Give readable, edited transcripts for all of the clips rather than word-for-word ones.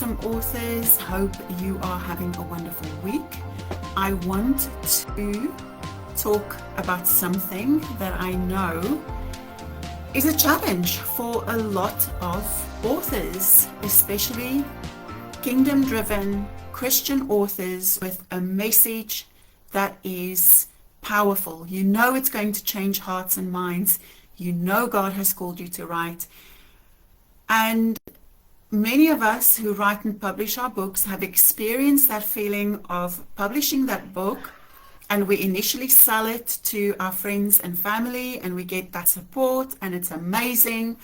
welcome authors. Hope you are having a wonderful week. I want to talk about something that I know is a challenge for a lot of authors, especially kingdom-driven Christian authors with a message that is powerful. You know it's going to change hearts and minds. You know God has called you to write. And many of us who write and publish our books have experienced that feeling of publishing that book, and we initially sell it to our friends and family and we get that support and it's amazing,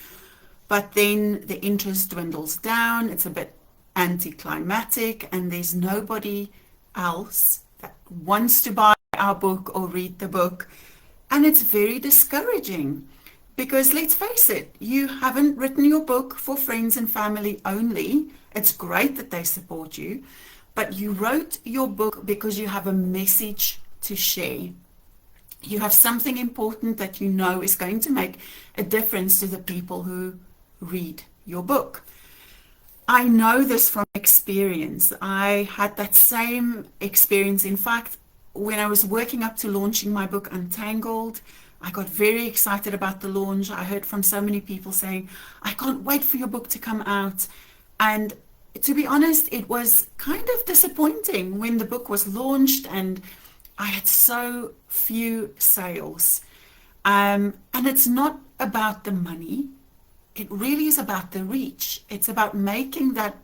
but then the interest dwindles down, it's a bit anticlimactic, and there's nobody else that wants to buy our book or read the book, and it's very discouraging. Because let's face it, you haven't written your book for friends and family only. It's great that they support you, but you wrote your book because you have a message to share. You have something important that you know is going to make a difference to the people who read your book. I know this from experience. I had that same experience. In fact, when I was working up to launching my book Untangled, I got very excited about the launch. I heard from so many people saying, I can't wait for your book to come out. And to be honest, it was kind of disappointing when the book was launched and I had so few sales. And it's not about the money. It really is about the reach. It's about making that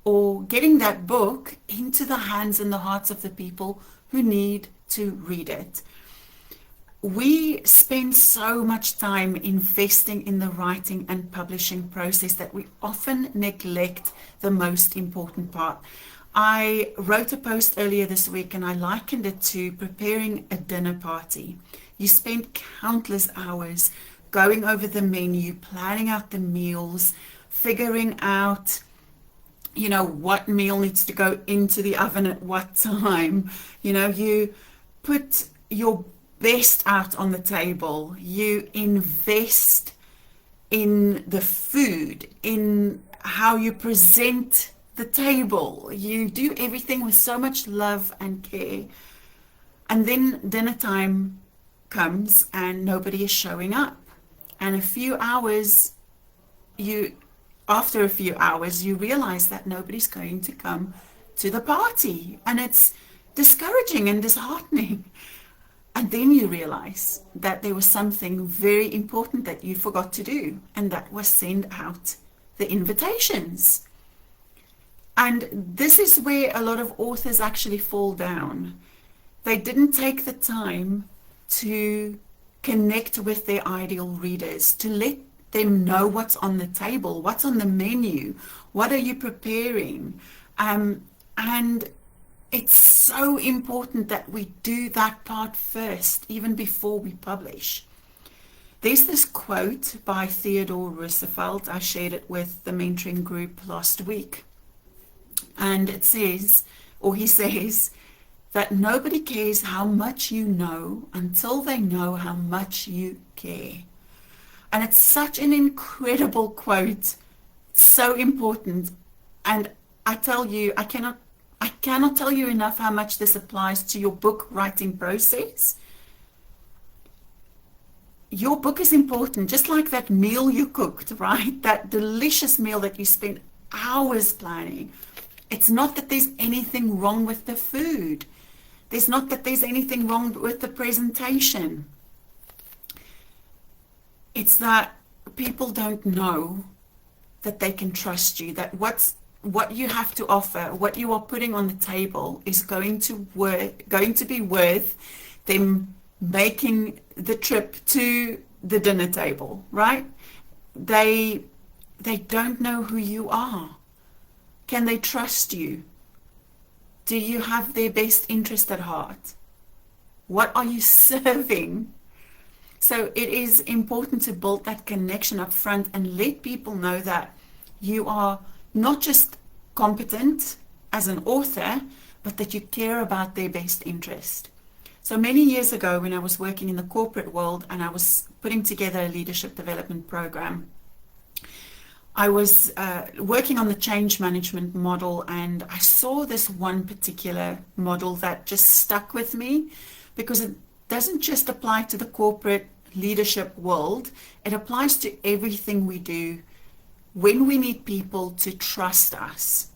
or getting that book into the hands and the hearts of the people who need to read it. We spend so much time investing in the writing and publishing process that we often neglect the most important part. I wrote a post earlier this week and I likened it to preparing a dinner party. You spend countless hours going over the menu, planning out the meals, figuring out, what meal needs to go into the oven at what time. You put your best out on the table. You invest in the food, in how you present the table. You do everything with so much love and care. And then dinner time comes and nobody is showing up. And after a few hours, you realize that nobody's going to come to the party. And it's discouraging and disheartening. And then you realize that there was something very important that you forgot to do, and that was send out the invitations. And this is where a lot of authors actually fall down. They didn't take the time to connect with their ideal readers, to let them know what's on the table, what's on the menu, what are you preparing, and it's so important that we do that part first, even before we publish. There's this quote by Theodore Roosevelt. I shared it with the mentoring group last week. And it says, or he says, that nobody cares how much you know until they know how much you care. And it's such an incredible quote, so important. And I tell you, I cannot tell you enough how much this applies to your book writing process. Your book is important, just like that meal you cooked, right? That delicious meal that you spent hours planning. It's not that there's anything wrong with the food. There's not that there's anything wrong with the presentation. It's that people don't know that they can trust you, that what you have to offer, what you are putting on the table is going to be worth them making the trip to the dinner table, right? They don't know who you are. Can they trust you? Do you have their best interest at heart? What are you serving? So it is important to build that connection up front and let people know that you are not just competent as an author, but that you care about their best interest. So many years ago, when I was working in the corporate world and I was putting together a leadership development program, I was working on the change management model, and I saw this one particular model that just stuck with me, because it doesn't just apply to the corporate leadership world. It applies to everything we do when we need people to trust us.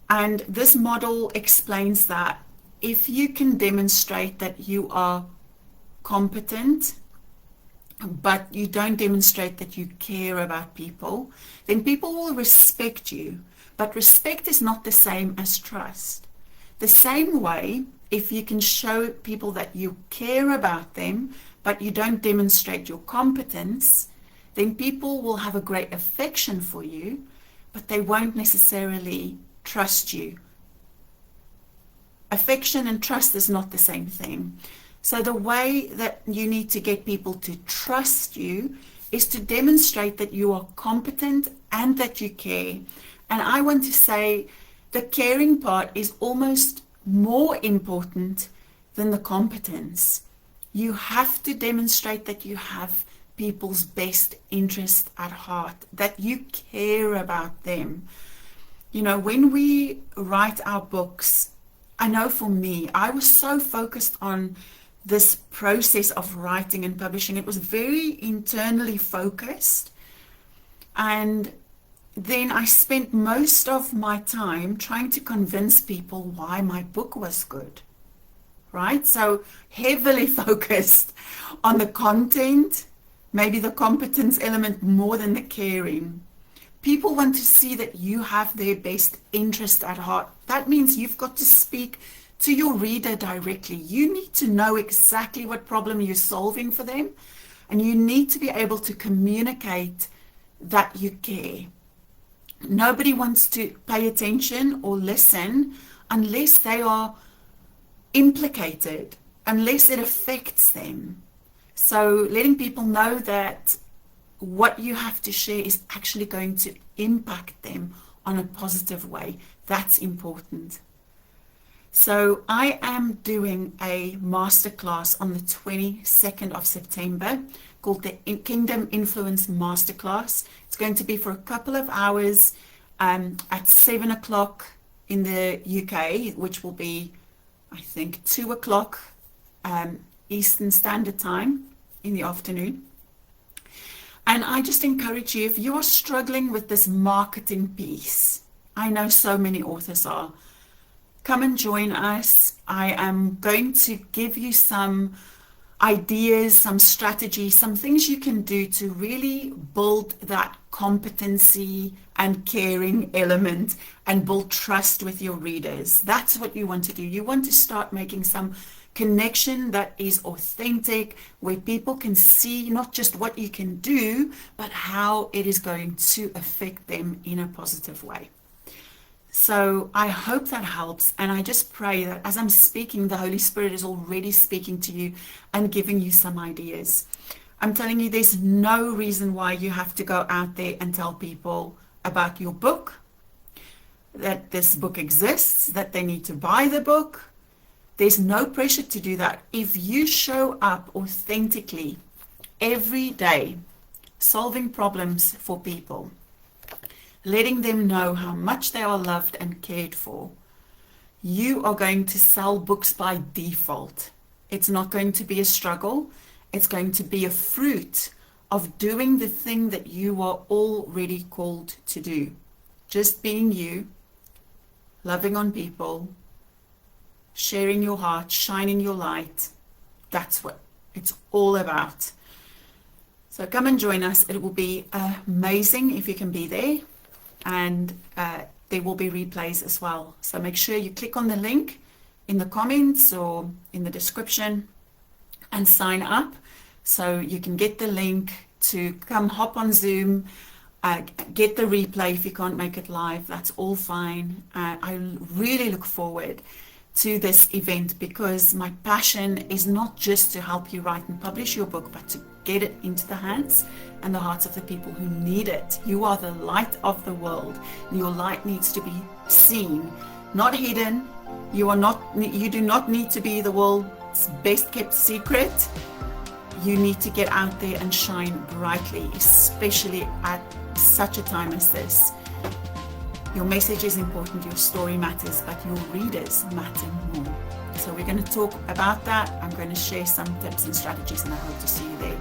And this model explains that if you can demonstrate that you are competent, but you don't demonstrate that you care about people, then people will respect you. But respect is not the same as trust. The same way, if you can show people that you care about them, but you don't demonstrate your competence, then people will have a great affection for you, but they won't necessarily trust you. Affection and trust is not the same thing. So the way that you need to get people to trust you is to demonstrate that you are competent and that you care. And I want to say the caring part is almost more important than the competence. You have to demonstrate that you have people's best interest at heart, that you care about them. You know, when we write our books, I know for me, I was so focused on this process of writing and publishing. It was very internally focused. And then I spent most of my time trying to convince people why my book was good, right? So heavily focused on the content, maybe the competence element more than the caring. People want to see that you have their best interest at heart. That means you've got to speak to your reader directly. You need to know exactly what problem you're solving for them, and you need to be able to communicate that you care. Nobody wants to pay attention or listen unless they are implicated, unless it affects them. So letting people know that what you have to share is actually going to impact them on a positive way, that's important. So I am doing a masterclass on the 22nd of September called the Kingdom Influence Masterclass. It's going to be for a couple of hours at 7 o'clock in the UK, which will be, I think, 2 o'clock Eastern Standard Time in the afternoon. And I just encourage you, if you're struggling with this marketing piece, I know so many authors are, come and join us. I am going to give you some ideas, some strategies, some things you can do to really build that competency and caring element and build trust with your readers. That's what you want to do. You want to start making some connection that is authentic, where people can see not just what you can do, but how it is going to affect them in a positive way. So I hope that helps, and I just pray that as I'm speaking, the Holy Spirit is already speaking to you and giving you some ideas. I'm telling you, there's no reason why you have to go out there and tell people about your book, that this book exists, that they need to buy the book. There's no pressure to do that. If you show up authentically every day, solving problems for people, letting them know how much they are loved and cared for, you are going to sell books by default. It's not going to be a struggle. It's going to be a fruit of doing the thing that you are already called to do. Just being you, loving on people, sharing your heart, shining your light. That's what it's all about. So come and join us. It will be amazing if you can be there. And there will be replays as well. So make sure you click on the link in the comments or in the description and sign up so you can get the link to come hop on Zoom, get the replay if you can't make it live. That's all fine. I really look forward to this event because my passion is not just to help you write and publish your book, but to get it into the hands and the hearts of the people who need it. You are the light of the world, and your light needs to be seen, not hidden. You do not need to be the world's best kept secret. You need to get out there and shine brightly, especially at such a time as this. Your message is important, your story matters, but your readers matter more. So we're going to talk about that. I'm going to share some tips and strategies, and I hope to see you there.